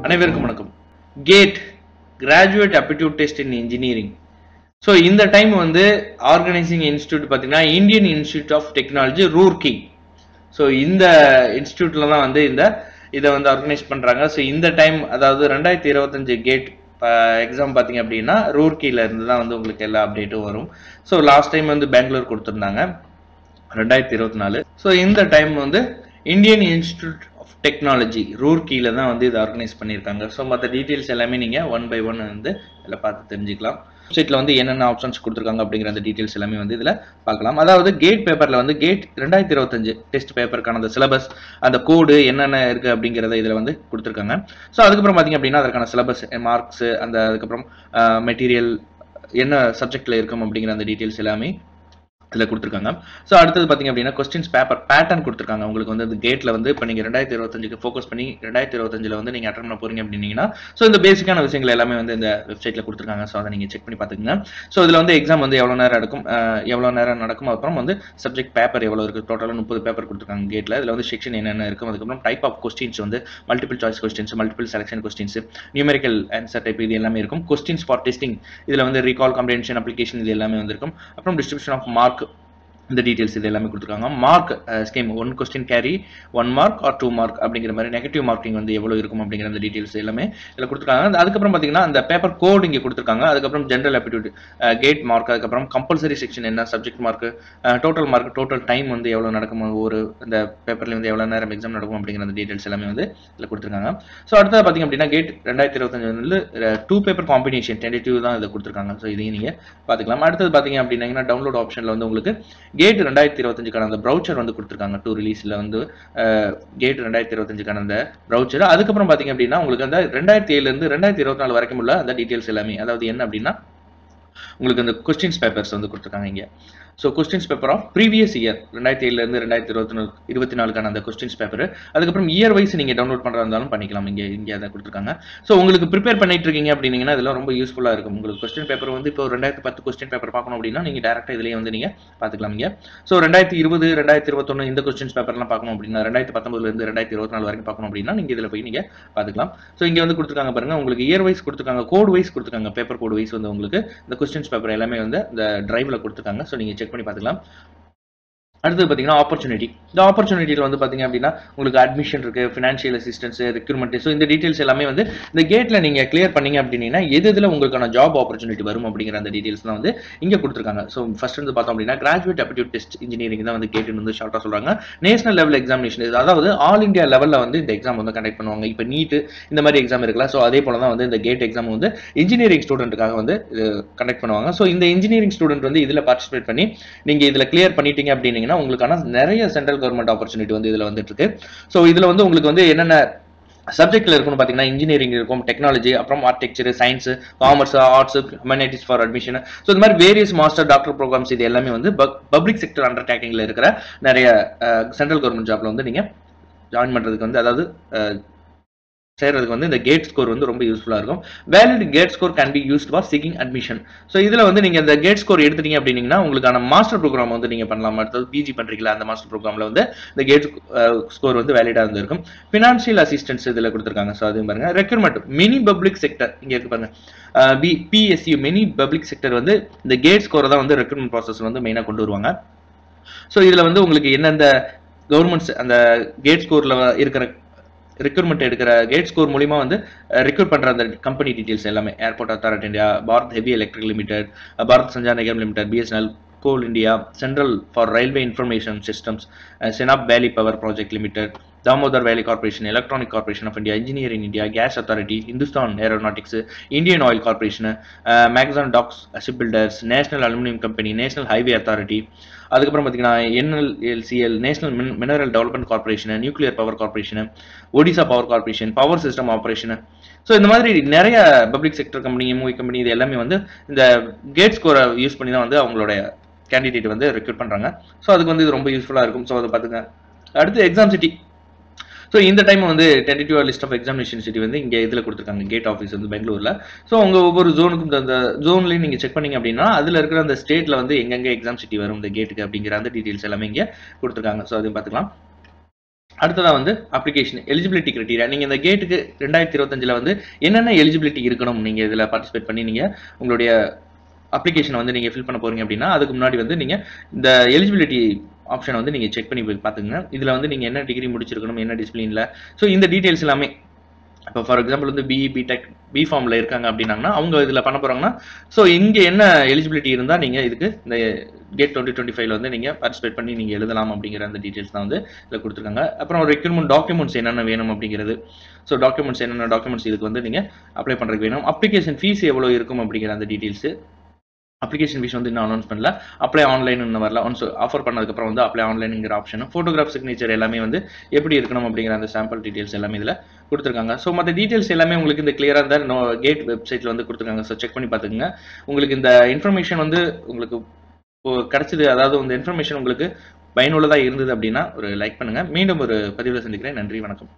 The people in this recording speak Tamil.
அனைவருக்கும் வணக்கம். GATE graduate aptitude test in engineering. So இந்த டைம் வந்து ஆர்கனைசிங் இன்ஸ்டியூட் பார்த்தீங்கன்னா Indian institute of technology Roorkee. So இந்த இன்ஸ்டியூட்ல தான் வந்து இதை வந்து ஆர்கனைஸ் பண்றாங்க. ஸோ இந்த டைம் அதாவது 2025 கேட் எக்ஸாம் பார்த்தீங்க அப்படின்னா ரூர்க்கில இருந்து தான் வந்து உங்களுக்கு எல்லா அப்டேட்டும் வரும். ஸோ லாஸ்ட் டைம் வந்து பெங்களூர் கொடுத்துருந்தாங்க 2024. ஸோ இந்த டைம் வந்து இந்தியன் இன்ஸ்டியூட் ஆஃப் டெக்னாலஜி ரூர்க்கில தான் வந்து இதை ஆர்கனைஸ் பண்ணியிருக்காங்க. ஸோ மற்ற டீட்டெயில்ஸ் எல்லாமே நீங்கள் 1 by 1 வந்து இதில் பார்த்து தெரிஞ்சுக்கலாம். வெப்சைட்டில் வந்து என்னென்ன ஆப்ஷன்ஸ் கொடுத்துருக்காங்க அப்படிங்கிற அந்த டீட்டெயில்ஸ் எல்லாமே வந்து இதில் பார்க்கலாம். அதாவது கேட் பேப்பரில் வந்து கேட் 2025 டெஸ்ட் பேப்பருக்கான அந்த சிலபஸ், அந்த கோடு என்னென்ன இருக்குது அப்படிங்கிறத இதில் வந்து கொடுத்துருக்காங்க. ஸோ அதுக்கப்புறம் பார்த்தீங்க அப்படின்னா அதற்கான சிலபஸ், மார்க்ஸ், அதுக்கப்புறம் மெட்டீரியல் என்ன சப்ஜெக்டில் இருக்கும் அப்படிங்கிற அந்த டீட்டெயில்ஸ் எல்லாமே இதில் கொடுத்துருக்காங்க. ஸோ அடுத்தது பார்த்தீங்க அப்படின்னா கொஸ்டின்ஸ் பேப்பர் பேட்டர்ன் கொடுத்துருக்காங்க. உங்களுக்கு வந்து இந்த கேட்டில் வந்து இப்போ நீங்கள் 2025க்கு ஃபோக்கஸ் பண்ணி 2025 வந்து நீங்கள் அட்டன் பண்ண போறீங்க அப்படின்னீங்கன்னா ஸோ இந்த பேசிக்கான விஷயங்கள் எல்லாமே வந்து இந்த வெப்சைட்டில் கொடுத்துருக்காங்க. ஸோ அதை நீங்கள் செக் பண்ணி பார்த்துக்கங்க. ஸோ இதில் வந்து எக்ஸாம் வந்து எவ்வளோ நேரம் நடக்கும், அப்புறம் வந்து சப்ஜெக்ட் பேப்பர் எவ்வளோ இருக்குது, டோட்டலாக 30 பேப்பர் கொடுத்துருக்காங்க கேட்டில். இதில் வந்து செக்ஷன் என்னென்ன இருக்கும், அதுக்கப்புறம் டைப் ஆஃப் கொஸ்டின்ஸ் வந்து multiple choice questions, multiple selection questions, numerical answer type, இது எல்லாமே இருக்கும். கொஸ்டின்ஸ் ஃபார் டெஸ்டிங், இதில் வந்து ரீகால், காம்ப்ரிஹென்ஷன், அப்ளிகேஷன், இது எல்லாமே வந்து இருக்கும். அப்புறம் டிஸ்ட்ரிபியூஷன் ஆஃப் மார்க், இந்த டீடைல்ஸ் இது எல்லாமே கொடுத்துருக்காங்க. Mark scheme 1 question carry 1 mark R 2 mark அப்படிங்கிற மாதிரி நெகட்டிவ் மார்க்கிங் வந்து எவ்வளோ இருக்கும் அப்படிங்கிற அந்த டீடைல்ஸ் எல்லாமே இதில் கொடுத்துருக்காங்க. அதுக்கப்புறம் பார்த்தீங்கன்னா அந்த பேப்பர் கோட் இங்கே கொடுத்துருக்காங்க. அதுக்கப்புறம் ஜென்ரல் ஆப்டிடியூட் கேட் மார்க், அதுக்கப்புறம் கம்பல்சரி செக்ஷன் என்ன, subject mark, total mark, total time வந்து எவ்வளோ நடக்கும், ஒரு இந்த பேப்பர்ல வந்து எவ்வளோ நேரம் எக்ஸாம் நடக்கும் அப்படிங்கிற அந்த டீடைல்ஸ் எல்லாமே வந்து இதில் கொடுத்துருக்காங்க. ஸோ அடுத்தது பார்த்தீங்க அப்படின்னா கேட் 2025 வந்து 2 பேப்பர் காம்பினேஷன் டென்டேட்டிவ் தான் இதை கொடுத்துருக்காங்க. ஸோ இதையும் நீங்கள் பார்த்துக்கலாம். அடுத்தது பார்த்தீங்க அப்படின்னா டவுன்லோட் ஆப்ஷனில் வந்து உங்களுக்கு கேட் 2025க்கான அந்த ப்ரௌச்சர் வந்து கொடுத்துருக்காங்க. 2 ரிலீஸில் வந்து கேட் 2025க்கான அந்த ப்ரௌச்சர். அதுக்கப்புறம் பார்த்தீங்க அப்படின்னா உங்களுக்கு அந்த 2007 2024 வரைக்கும் உள்ள அந்த டீட்டெயில்ஸ் எல்லாமே, அதாவது என்ன அப்படின்னா உங்களுக்கு அந்த கொஸ்டின்ஸ் பேப்பர்ஸ் வந்து கொடுத்துருக்காங்க இங்கே. So questions paper of previous year 2007 2024க்கான அந்த கொஸ்டின்ஸ் பேப்பர். அதுக்கப்புறம் இயர் வைஸ் நீங்கள் டவுன்லோட் பண்ணுறதா இருந்தாலும் பண்ணிக்கலாம். இங்கே அதை கொடுத்துருக்காங்க. ஸோ உங்களுக்கு ப்ரிப்பேர் பண்ணிட்டு இருக்கீங்க அப்படின்னீங்கன்னா இதெல்லாம் ரொம்ப யூஸ்ஃபுல்லாக இருக்கும். உங்களுக்கு கொஸ்டின் பேப்பர் வந்து இப்போ 2010 கொஸ்டின் பேப்பர் பார்க்கணும் அப்படின்னா நீங்கள் டேரெக்டாக இதிலேயே வந்து நீங்கள் பார்த்துக்கலாம். இங்கே ஸோ 2020 2021 இந்த கொஸ்டின்ஸ் பேப்பர்லாம் பார்க்கணும் அப்படின்னா 2019 2024 வரைக்கும் பார்க்கணும் அப்படின்னா நீங்கள் இதில் போய் நீங்கள் பார்த்துக்கலாம். ஸோ இங்கே வந்து கொடுத்துருக்காங்க பாருங்க, உங்களுக்கு இயர் வைஸ் கொடுத்துருக்காங்க, கோட் வைஸ் கொடுத்துருக்காங்க, பேப்பர் கோட் வைஸ் வந்து உங்களுக்கு இந்த கொஸ்டின்ஸ் பேப்பர் எல்லாமே வந்து இந்த டிரைவில் கொடுத்துருக்காங்க. ஸோ நீங்கள் செக் பண்ணி பார்த்துக்கலாம். அடுத்தது பார்த்தீங்கன்னா ஆப்பர்ச்சுனிட்டி. இந்த ஆப்பர்ச்சுனிட்டியில் வந்து பார்த்தீங்க அப்படின்னா உங்களுக்கு அட்மிஷன் இருக்கு, ஃபினான்ஷியல் அசிஸ்டன்ஸ், ரெக்ரூட்மெண்ட். ஸோ இந்த டீடைல்ஸ் எல்லாமே வந்து இந்த கேட்டில் நீங்கள் கிளியர் பண்ணீங்க அப்படின்னா இதில் உங்களுக்கான ஜாப் ஆப்பர்ச்சுனிட்டி வரும் அப்படிங்கிற அந்த டீடைல்ஸ் தான் வந்து இங்கே கொடுத்துருக்காங்க. ஸோ ஃபர்ஸ்ட் வந்து பார்த்தோம் அப்படின்னா கிராஜுவேட் அப்டிடியூட் டெஸ்ட் இன்ஜினியரிங் தான் வந்து கேட்டுன்னு வந்து ஷார்ட்டாக சொல்றாங்க. நேஷனல் லெவல் எக்ஸாமினேஷன், அதாவது ஆல் இந்தியா லெவலில் வந்து இந்த எக்ஸாம் வந்து கண்டக்ட் பண்ணுவாங்க. இப்போ நீட் இந்த மாதிரி எக்ஸாம் இருக்குல்ல, ஸோ அதே போல தான் வந்து இந்த கேட் எக்ஸாம் வந்து இன்ஜினியரிங் ஸ்டூடெண்ட்டுக்காக வந்து கண்டக்ட் பண்ணுவாங்க. ஸோ இந்த இன்ஜினியரிங் ஸ்டூடெண்ட் வந்து இதில் பார்ட்டிசிபேட் பண்ணி நீங்கள் இதில் கிளியர் பண்ணிட்டீங்க அப்படின்னீங்கன்னா உங்களுக்கான நிறைய சென்ட்ரல் கவர்மெண்ட் ஆப்பர்ச்சுனிட்டி வந்து இதில் வந்துட்டு இருக்கு. ஸோ இதில் வந்து உங்களுக்கு வந்து என்னென்ன சப்ஜெக்ட்ல இருக்குன்னு பார்த்தீங்கன்னா இன்ஜினியரிங் இருக்கும், டெக்னாலஜி, அப்புறம் architecture, science, commerce, arts, humanities for admission. So இந்த மாதிரி வேரியஸ் மாஸ்டர், டாக்டர் ப்ரோக்ராம்ஸ் இது எல்லாமே வந்து பப்ளிக் செக்டர் அண்டர்டேக்கிங்ல இருக்கிற நிறைய சென்ட்ரல் கவர்மெண்ட் ஜாப்ல வந்து நீங்க ஜாயின் பண்றதுக்கு வந்து, அதாவது சேர்றதுக்கு வந்து இந்த கேட் ஸ்கோர் வந்து ரொம்ப யூஸ்ஃபுல்லாக இருக்கும். Valid GATE score can be used for seeking admission. So இதில் வந்து நீங்கள் இந்த கேட் ஸ்கோர் எடுத்துட்டீங்க அப்படின்னா உங்களுக்கான மாஸ்டர் ப்ரோக்ராம் வந்து நீங்கள் பண்ணலாம். அடுத்தது பிஜி பண்ணுறீங்களா, அந்த மாஸ்டர் ப்ரோக்ராமில் வந்து இந்த கேட் ஸ்கோர் வந்து வேலிடாக இருந்திருக்கும். ஃபினான்ஷியல் அசிஸ்டன்ஸ் இதில் கொடுத்துருக்காங்க. ஸோ அதையும் பாருங்க. ரெக்ரூட்மெண்ட் மினி பப்ளிக் செக்டர் இங்கே இருக்கு பாருங்க, பிஎஸ்யூ மினி பப்ளிக் செக்டர் வந்து இந்த கேட் ஸ்கோரை தான் வந்து ரெக்ரூட்மெண்ட் ப்ராசஸ் வந்து மெயினாக கொண்டு வருவாங்க. ஸோ இதில் வந்து உங்களுக்கு எந்தெந்த கவர்மெண்ட்ஸ் அந்த கேட் ஸ்கோரில் இருக்கிற ரெக்ரூட்மெண்ட் எடுக்கிற கேட் ஸ்கோர் மூலியமா வந்து ரெக்ரூட் பண்ற அந்த கம்பெனி டீடைல்ஸ் எல்லாமே, airport authority India, Bharat heavy electric limited, Bharat Sanchar Nigam limited, BSNL, coal India, central for railway information systems, Chenab valley power project limited, Damodar valley corporation, electronic corporation of India, engineering India, gas authority, Hindustan aeronautics, Indian oil corporation, Mazagon docks ship builders, national aluminium company, national highway authority, அதுக்கப்புறம் பார்த்தீங்கன்னா NLLCL, national mineral development corporation, nuclear power corporation, Odisha power corporation, power system operation. So இந்த மாதிரி நிறைய public sector company, MOE company, இது எல்லாமே வந்து இந்த கேட் ஸ்கோரை யூஸ் பண்ணி தான் வந்து அவங்களோட கேண்டிடேட் வந்து ரெக்ரூட் பண்ணுறாங்க. ஸோ அதுக்கு வந்து இது ரொம்ப யூஸ்ஃபுல்லாக இருக்கும். ஸோ அதை பார்த்துங்க. அடுத்து எக்ஸாம் சிட்டி. ஸோ இந்த டைம் வந்து tentative list of examination city வந்து இங்கே இதில் கொடுத்துருக்காங்க, கேட் ஆஃபீஸ் வந்து பெங்களூரில். ஸோ உங்கள் ஒவ்வொரு ஜோனுக்கும் அந்த ஜோன்லையும் நீங்கள் செக் பண்ணீங்க அப்படின்னா அதில் இருக்கிற அந்த ஸ்டேட்டில் வந்து எங்கெங்கே எக்ஸாம் சிட்டி வரும் இந்த கேட்டுக்கு அப்படிங்கிற அந்த டீட்டெயில்ஸ் எல்லாமே இங்கே கொடுத்துருக்காங்க. ஸோ அதையும் பார்த்துக்கலாம். அடுத்ததா வந்து அப்ளிகேஷன் எலிஜிபிலிட்டி கிரைட்டீரியா. நீங்க இந்த கேட்டுக்கு 2025ல வந்து என்னென்ன எலிஜிபிலிட்டி இருக்கணும் நீங்க இதுல பார்ட்டிசிபேட் பண்ணி நீங்க உங்களுடைய அப்ளிகேஷனை வந்து நீங்க ஃபில் பண்ண போறீங்க அப்படின்னா அதுக்கு முன்னாடி வந்து நீங்க இந்த எலிஜிபிலிட்டி ஆப்ஷனை வந்து நீங்க செக் பண்ணி பார்த்துங்க. இதுல வந்து நீங்க என்ன டிகிரி முடிச்சிருக்கணும், என்ன டிசிப்ளின்ல, ஸோ இந்த டீடைல்ஸ் எல்லாமே. இப்போ ஃபார் எக்ஸாம்பிள் வந்து பிஇ பிடெக் பி ஃபார்ம்ல இருக்காங்க அப்படின்னாங்கன்னா அவங்க இதுல பண்ண போறாங்கன்னா ஸோ இங்க என்ன எலிஜிபிலிட்டி இருந்தா நீங்க இதுக்கு இந்த கேட் 2025ல வந்து நீங்க பார்ட்டிசிபேட் பண்ணி நீங்க எழுதலாம் அப்படிங்கிற அந்த டீடைல்ஸ் தான் வந்து இதுல கொடுத்துருக்காங்க. அப்புறம் ரெக்யூர்மெண்ட் டாக்குமெண்ட்ஸ் என்னென்ன வேணும் அப்படிங்கிறது. ஸோ டாக்குமெண்ட்ஸ் என்னென்ன டாக்குமெண்ட்ஸ் இதுக்கு வந்து நீங்க அப்ளை பண்றதுக்கு வேணும். அப்ளிகேஷன் ஃபீஸ் எவ்வளவு இருக்கும் அப்படிங்கிற அந்த டீடைல்ஸ். அப்ளிகேஷன் ஃபீஸ் வந்து இன்னும் அனௌன்ஸ் பண்ணல. அப்ளை ஆன்லைன் இன்னும் வரல. ஒன்ஸ் ஆஃபர் பண்ணதுக்கப்புறம் வந்து அப்ளை ஆன்லைனுங்கிற ஆப்ஷன், ஃபோட்டோகிராஃப் சிக்னேச்சர் எல்லாமே வந்து எப்படி இருக்கணும் அப்படிங்கிற அந்த சாம்பிள் டீடைல்ஸ் எல்லாமே இதில் கொடுத்துருக்காங்க. ஸோ மற்ற டீடைல்ஸ் எல்லாமே உங்களுக்கு இந்த கிளியராக இருந்தால் கேட் வெப்சைட்டில் வந்து கொடுத்துருக்காங்க. ஸோ செக் பண்ணி பார்த்துக்குங்க. உங்களுக்கு இந்த இன்ஃபர்மேஷன் வந்து உங்களுக்கு கிடைச்சது, அதாவது இந்த இன்ஃபர்மேஷன் உங்களுக்கு பயனுள்ளதாக இருந்தது அப்படின்னா ஒரு லைக் பண்ணுங்க. மீண்டும் ஒரு பதிவில் சந்திக்கிறேன். நன்றி, வணக்கம்.